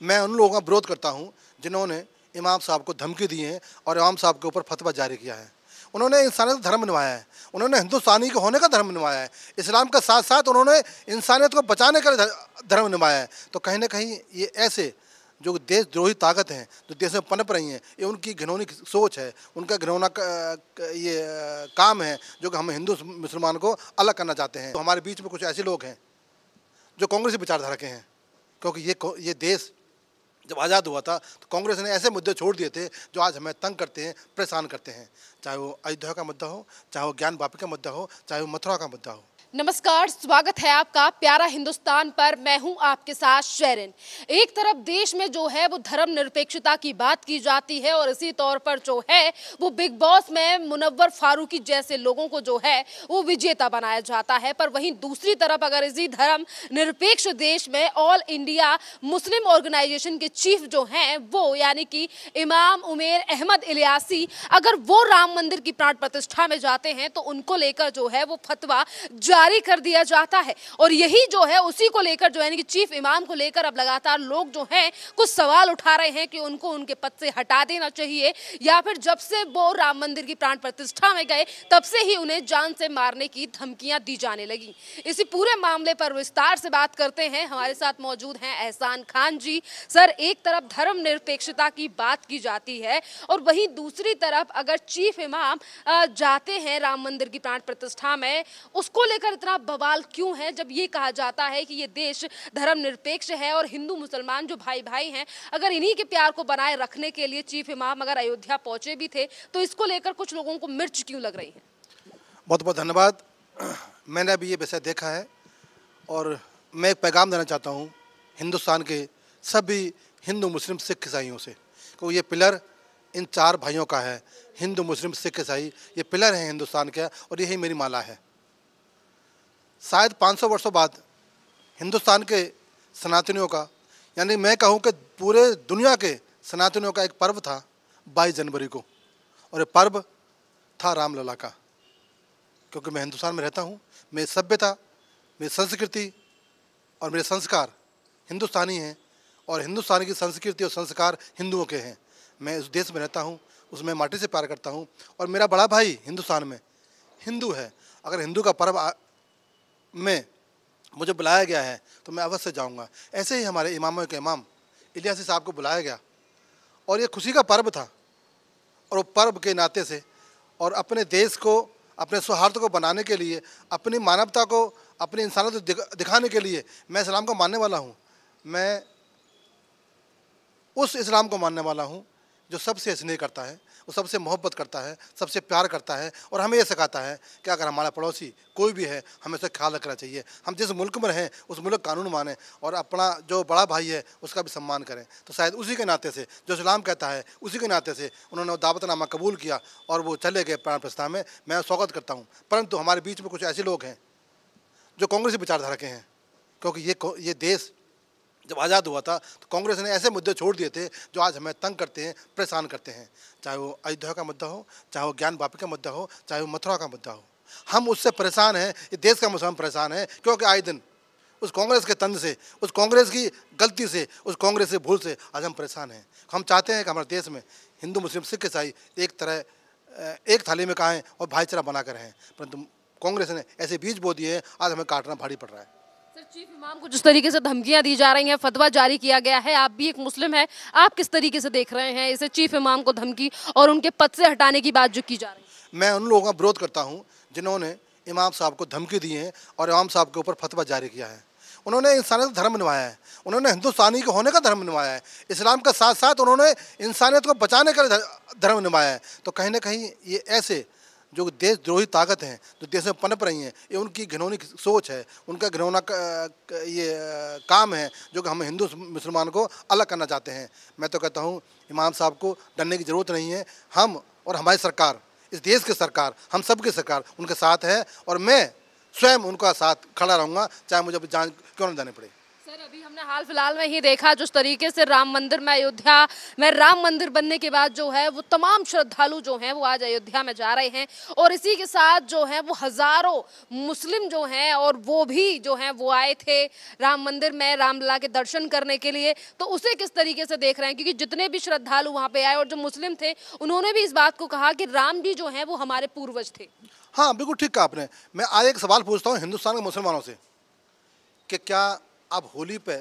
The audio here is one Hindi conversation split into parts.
मैं उन लोगों का विरोध करता हूं जिन्होंने इमाम साहब को धमकी दी है और इमाम साहब के ऊपर फतवा जारी किया है। उन्होंने इंसानियत का धर्म निभाया है, उन्होंने हिंदुस्तानी के होने का धर्म निभाया है, इस्लाम के साथ साथ उन्होंने इंसानियत को बचाने का धर्म निभाया है। तो कहीं ना कहीं ये ऐसे जो देशद्रोही ताकत हैं जो देश में पनप रही हैं, ये उनकी घिनौनी सोच है, उनका घिनौना ये काम है जो कि हम हिंदू मुसलमान को अलग करना चाहते हैं। तो हमारे बीच में कुछ ऐसे लोग हैं जो कांग्रेसी विचारधारा के हैं, क्योंकि ये देश जब आज़ाद हुआ था तो कांग्रेस ने ऐसे मुद्दे छोड़ दिए थे जो आज हमें तंग करते हैं, परेशान करते हैं, चाहे वो अयोध्या का मुद्दा हो, चाहे वो ज्ञान वापी का मुद्दा हो, चाहे वो मथुरा का मुद्दा हो। नमस्कार, स्वागत है आपका प्यारा हिंदुस्तान पर। मैं हूं आपके साथ शेरिन। एक तरफ देश में जो है वो धर्मनिरपेक्षता की बात की जाती है और इसी तौर पर जो है वो बिग बॉस में मुनव्वर फारूकी जैसे लोगों को जो है वो विजेता बनाया जाता है। पर वहीं दूसरी तरफ अगर इसी धर्म निरपेक्ष देश में ऑल इंडिया मुस्लिम ऑर्गेनाइजेशन के चीफ जो हैं वो यानी कि इमाम उमेर अहमद इलियासी, अगर वो राम मंदिर की प्राण प्रतिष्ठा में जाते हैं तो उनको लेकर जो है वो फतवा जारी कर दिया जाता है। और यही जो है उसी को लेकर जो है कि चीफ इमाम को लेकर अब लगातार लोग जो हैं कुछ सवाल उठा रहे हैं कि उनको उनके पद से हटा देना चाहिए या फिर जब से वो राम मंदिर की प्राण प्रतिष्ठा में गए तब से ही उन्हें जान से मारने की धमकियां दी जाने लगी। इसी पूरे मामले पर विस्तार से बात करते हैं। हमारे साथ मौजूद हैं एहसान खान जी। सर, एक तरफ धर्मनिरपेक्षता की बात की जाती है और वहीं दूसरी तरफ अगर चीफ इमाम जाते हैं राम मंदिर की प्राण प्रतिष्ठा में, उसको लेकर इतना बवाल क्यों है जब ये कहा जाता है कि ये देश धर्मनिरपेक्ष है और हिंदू मुसलमान जो भाई भाई हैं, अगर इन्हीं के प्यार को बनाए रखने के लिए चीफ इमाम अगर अयोध्या पहुंचे भी थे तो इसको लेकर कुछ लोगों को मिर्च क्यों लग रही है? बहुत बहुत धन्यवाद। मैंने अभी ये विषय देखा है और मैं एक पैगाम देना चाहता हूँ हिंदुस्तान के सभी हिंदू मुस्लिम सिख ईसाइयों से, क्योंकि ये पिलर इन चार भाइयों का है। हिंदू मुस्लिम सिख ईसाई ये पिलर है हिंदुस्तान का और यही मेरी माला है। शायद 500 वर्षों बाद हिंदुस्तान के सनातनियों का, यानी मैं कहूँ कि पूरे दुनिया के सनातनियों का एक पर्व था 22 जनवरी को, और ये पर्व था रामलला का। क्योंकि मैं हिंदुस्तान में रहता हूँ, मेरी सभ्यता, मेरी संस्कृति और मेरे संस्कार हिंदुस्तानी हैं और हिंदुस्तान की संस्कृति और संस्कार हिंदुओं के हैं। मैं उस देश में रहता हूँ, उसमें माटी से प्यार करता हूँ और मेरा बड़ा भाई हिंदुस्तान में हिंदू है। अगर हिंदू का पर्व में मुझे बुलाया गया है तो मैं अवश्य जाऊंगा। ऐसे ही हमारे इमामों के इमाम इलियासी साहब को बुलाया गया और ये खुशी का पर्व था, और वो पर्व के नाते से और अपने देश को, अपने सौहार्द को बनाने के लिए, अपनी मानवता को, अपनी इंसानियत को दिखाने के लिए मैं इस्लाम को मानने वाला हूँ। मैं उस इस्लाम को मानने वाला हूँ जो सबसे स्नेह करता है, वो सबसे मोहब्बत करता है, सबसे प्यार करता है और हमें ये सिखाता है कि अगर हमारा पड़ोसी कोई भी है हमें उसका ख्याल रखना चाहिए। हम जिस मुल्क में रहें उस मुल्क कानून मानें और अपना जो बड़ा भाई है उसका भी सम्मान करें। तो शायद उसी के नाते से जो इस्लाम कहता है उसी के नाते से उन्होंने दावतनामा कबूल किया और वो चले गए प्राण प्रतिष्ठा में। मैं स्वागत करता हूँ। परंतु हमारे बीच में कुछ ऐसे लोग हैं जो कांग्रेसी विचारधारा के हैं, क्योंकि ये देश जब आज़ाद हुआ था तो कांग्रेस ने ऐसे मुद्दे छोड़ दिए थे जो आज हमें तंग करते हैं, परेशान करते हैं, चाहे वो अयोध्या का मुद्दा हो, चाहे वो ज्ञान वापी का मुद्दा हो, चाहे वो मथुरा का मुद्दा हो। हम उससे परेशान हैं, ये देश का मुसलमान परेशान है, क्योंकि आए दिन उस कांग्रेस के तंज से, उस कांग्रेस की गलती से, उस कांग्रेस से भूल से आज हम परेशान हैं। हम चाहते हैं कि हमारे देश में हिंदू मुस्लिम सिख ईसाई एक थाली में खाएँ और भाईचारा बना कर रहें, परंतु कांग्रेस ने ऐसे बीज बो दिए हैं, आज हमें काटना भारी पड़ रहा है। सर, चीफ इमाम को जिस तरीके से धमकियां दी जा रही हैं, फतवा जारी किया गया है, आप भी एक मुस्लिम है, आप किस तरीके से देख रहे हैं इसे, चीफ इमाम को धमकी और उनके पद से हटाने की बात जो की जा रही है? मैं उन लोगों का विरोध करता हूं जिन्होंने इमाम साहब को धमकी दी है और इमाम साहब के ऊपर फतवा जारी किया है। उन्होंने इंसानियत का धर्म निभाया है, उन्होंने हिंदुस्तानी के होने का धर्म निभाया है, इस्लाम के साथ साथ उन्होंने इंसानियत को बचाने का धर्म निभाया है। तो कहीं ना कहीं ये ऐसे जो देशद्रोही ताकत हैं जो देश में पनप रही हैं, ये उनकी घिनौनी सोच है, उनका घिनौना ये काम है जो कि हम हिंदू मुसलमान को अलग करना चाहते हैं। मैं तो कहता हूँ इमाम साहब को डरने की ज़रूरत नहीं है। हम और हमारी सरकार, इस देश की सरकार, हम सब की सरकार उनके साथ है और मैं स्वयं उनका साथ खड़ा रहूँगा, चाहे मुझे जान क्यों न जाने पड़े। सर, अभी हमने हाल फिलहाल में ही देखा जिस तरीके से राम मंदिर में, अयोध्या में राम मंदिर बनने के बाद जो है वो तमाम श्रद्धालु जो हैं वो आज अयोध्या में जा रहे हैं और इसी के साथ जो है वो हजारों मुस्लिम जो हैं और वो भी जो हैं वो आए थे राम मंदिर में रामलला के दर्शन करने के लिए। तो उसे किस तरीके से देख रहे हैं, क्योंकि जितने भी श्रद्धालु वहाँ पे आए और जो मुस्लिम थे उन्होंने भी इस बात को कहा कि राम जी जो है वो हमारे पूर्वज थे। हाँ, बिल्कुल ठीक कहा आपने। मैं आज एक सवाल पूछता हूँ हिंदुस्तान के मुसलमानों से कि क्या आप होली पे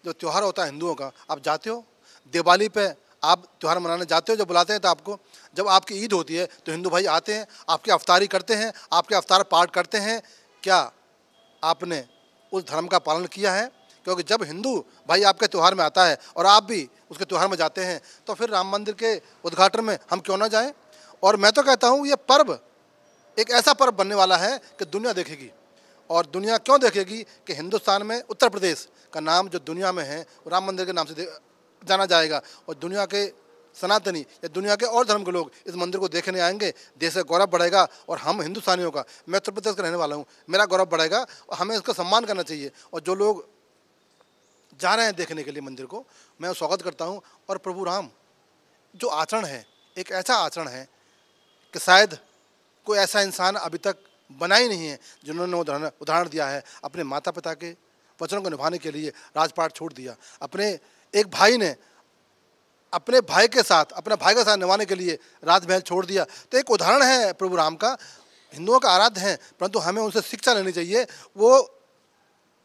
जो त्यौहार होता है हिंदुओं का, आप जाते हो? दिवाली पे आप त्यौहार मनाने जाते हो? जब बुलाते हैं तो आपको, जब आपकी ईद होती है तो हिंदू भाई आते हैं, आपकी अफ्तारी करते हैं, आपके अफ्तार पाठ करते हैं। क्या आपने उस धर्म का पालन किया है? क्योंकि जब हिंदू भाई आपके त्यौहार में आता है और आप भी उसके त्यौहार में जाते हैं तो फिर राम मंदिर के उद्घाटन में हम क्यों ना जाएं? और मैं तो कहता हूँ ये पर्व एक ऐसा पर्व बनने वाला है कि दुनिया देखेगी। और दुनिया क्यों देखेगी कि हिंदुस्तान में उत्तर प्रदेश का नाम जो दुनिया में है वो राम मंदिर के नाम से जाना जाएगा और दुनिया के सनातनी या दुनिया के और धर्म के लोग इस मंदिर को देखने आएंगे। देश का गौरव बढ़ेगा और हम हिंदुस्तानियों का, मैं उत्तर प्रदेश का रहने वाला हूँ, मेरा गौरव बढ़ेगा और हमें इसका सम्मान करना चाहिए। और जो लोग जा रहे हैं देखने के लिए मंदिर को, मैं स्वागत करता हूँ। और प्रभु राम जो आचरण है एक ऐसा आचरण है कि शायद कोई ऐसा इंसान अभी तक बना ही नहीं है जिन्होंने उदाहरण दिया है। अपने माता पिता के वचनों को निभाने के लिए राजपाट छोड़ दिया। अपने एक भाई ने अपने भाई के साथ निभाने के लिए राजमहल छोड़ दिया। तो एक उदाहरण है प्रभु राम का, हिंदुओं का आराध्य हैं, परंतु हमें उनसे शिक्षा लेनी चाहिए। वो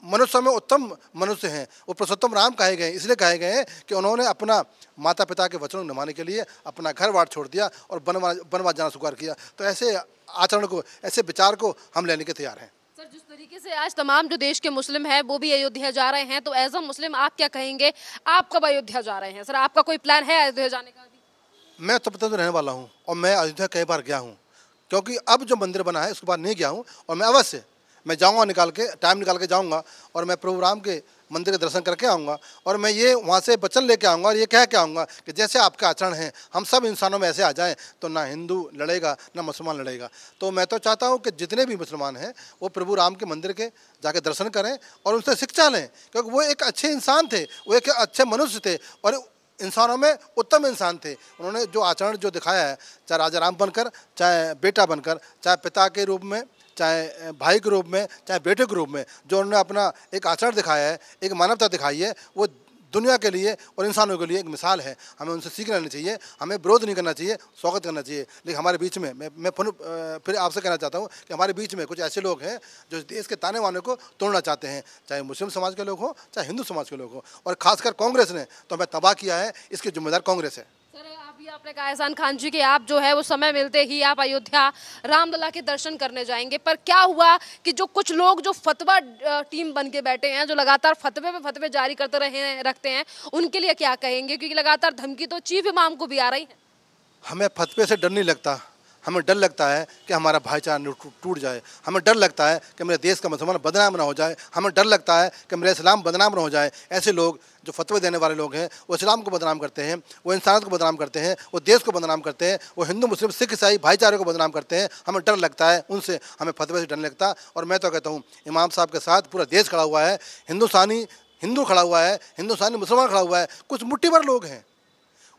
मनुष्य में उत्तम मनुष्य हैं, वो पुरुषोत्तम राम कहे गए, इसलिए कहे गए हैं कि उन्होंने अपना माता पिता के वचनों को निभाने के लिए अपना घर बार छोड़ दिया और बनवास जाना स्वीकार किया। तो ऐसे आचरण को, ऐसे विचार को हम लेने के तैयार हैं। सर, जिस तरीके से आज तमाम जो देश के मुस्लिम हैं वो भी अयोध्या जा रहे हैं, तो एज अ मुस्लिम आप क्या कहेंगे? आप कब अयोध्या जा रहे हैं? सर, आपका कोई प्लान है अयोध्या जाने का? अभी मैं उत्तर प्रदेश में रहने वाला हूँ और मैं अयोध्या कई बार गया हूँ, क्योंकि अब जो मंदिर बना है उसके बाद नहीं गया हूँ। और मैं अवश्य जाऊँगा, टाइम निकाल के जाऊँगा और मैं प्रभु राम के मंदिर के दर्शन करके आऊँगा। और मैं ये वहाँ से वचन लेके आऊँगा और ये कह के आऊँगा कि जैसे आपके आचरण हैं हम सब इंसानों में ऐसे आ जाएं तो ना हिंदू लड़ेगा ना मुसलमान लड़ेगा। तो मैं तो चाहता हूँ कि जितने भी मुसलमान हैं वो प्रभु राम के मंदिर के जाके दर्शन करें और उनसे शिक्षा लें, क्योंकि वो एक अच्छे इंसान थे, वो एक अच्छे मनुष्य थे और इंसानों में उत्तम इंसान थे। उन्होंने जो आचरण जो दिखाया है, चाहे राजा राम बनकर, चाहे बेटा बनकर, चाहे पिता के रूप में, चाहे भाई के रूप में, चाहे बेटे के रूप में, जो उन्होंने अपना एक आचरण दिखाया है, एक मानवता दिखाई है, वो दुनिया के लिए और इंसानों के लिए एक मिसाल है। हमें उनसे सीख लेना चाहिए, हमें विरोध नहीं करना चाहिए, स्वागत करना चाहिए। लेकिन हमारे बीच में मैं फिर आपसे कहना चाहता हूँ कि हमारे बीच में कुछ ऐसे लोग हैं जो देश के ताने वाने को तोड़ना चाहते हैं, चाहे मुस्लिम समाज के लोग हों चाहे हिंदू समाज के लोग हों। और ख़ासकर कांग्रेस ने तो हमें तबाह किया है, इसकी जिम्मेदार कांग्रेस है। आपने कहा एहसान खान जी कि आप जो है वो समय मिलते ही आप अयोध्या रामलला के दर्शन करने जाएंगे, पर क्या हुआ कि जो कुछ लोग जो फतवा टीम बन के बैठे हैं, जो लगातार फतवे जारी करते रखते हैं, उनके लिए क्या कहेंगे? क्योंकि लगातार धमकी तो चीफ इमाम को भी आ रही है। हमें फतवे से डर नहीं लगता, हमें डर लगता है कि हमारा भाईचारा टूट जाए। हमें डर लगता है कि मेरे देश का मुसलमान बदनाम ना हो जाए। हमें डर लगता है कि मेरा इस्लाम बदनाम ना हो जाए। ऐसे लोग जो फतवे देने वाले लोग हैं वो इस्लाम को बदनाम करते हैं, वो इंसानियत को बदनाम करते हैं, वो देश को बदनाम करते हैं, वो हिंदू मुस्लिम सिख ईसाई भाईचारे को बदनाम करते हैं। हमें डर लगता है उनसे, हमें फतवे से डर लगता। और मैं तो कहता हूँ इमाम साहब के साथ पूरा देश खड़ा हुआ है, हिंदू खड़ा हुआ है, हिंदुस्तानी मुसलमान खड़ा हुआ है। कुछ मुट्ठी भर लोग हैं,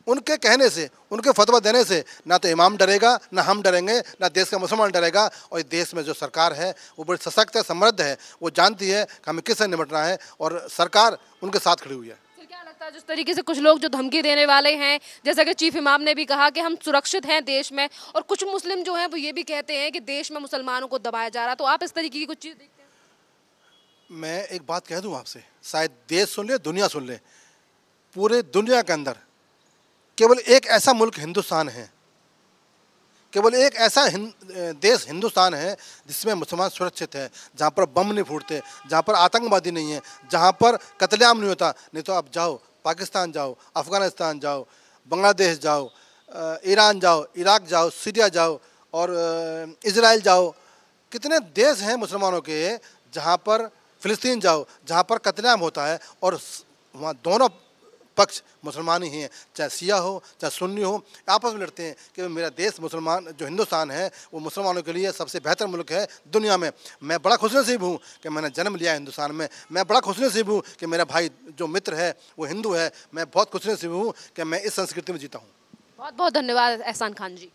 उनके कहने से, उनके फतवा देने से ना तो इमाम डरेगा, ना हम डरेंगे, ना देश का मुसलमान डरेगा। और देश में जो सरकार है वो बड़ी सशक्त है, समृद्ध है, वो जानती है कि हमें किससे निपटना है और सरकार उनके साथ खड़ी हुई है। क्या लगता है जिस तरीके से कुछ लोग जो धमकी देने वाले हैं, जैसा कि चीफ इमाम ने भी कहा कि हम सुरक्षित हैं देश में, और कुछ मुस्लिम जो हैं वो ये भी कहते हैं कि देश में मुसलमानों को दबाया जा रहा, तो आप इस तरीके की कुछ चीज़ देखते हैं? मैं एक बात कह दूं आपसे, शायद देश सुन ले, दुनिया सुन ले, पूरे दुनिया के अंदर केवल एक ऐसा मुल्क हिंदुस्तान है, केवल एक ऐसा देश हिंदुस्तान है जिसमें मुसलमान सुरक्षित है, जहाँ पर बम नहीं फूटते, जहाँ पर आतंकवादी नहीं है, जहाँ पर कत्लेआम नहीं होता। नहीं तो आप जाओ पाकिस्तान जाओ, अफ़गानिस्तान जाओ, बांग्लादेश जाओ, ईरान जाओ, इराक जाओ, सीरिया जाओ और इजराइल जाओ, कितने देश हैं मुसलमानों के, जहाँ पर फ़िलिस्तीन जाओ जहाँ पर कत्लेआम होता है और वहाँ दोनों पक्ष मुसलमान ही हैं, चाहे शिया हो चाहे सुन्नी हो, आपस में लड़ते हैं कि मेरा देश मुसलमान जो हिंदुस्तान है वो मुसलमानों के लिए सबसे बेहतर मुल्क है दुनिया में। मैं बड़ा खुशनसीब हूँ कि मैंने जन्म लिया हिंदुस्तान में। मैं बड़ा खुशनसीब हूँ कि मेरा भाई जो मित्र है वो हिंदू है। मैं बहुत खुशनसीब हूँ कि मैं इस संस्कृति में जीता हूँ। बहुत बहुत धन्यवाद एहसान खान जी।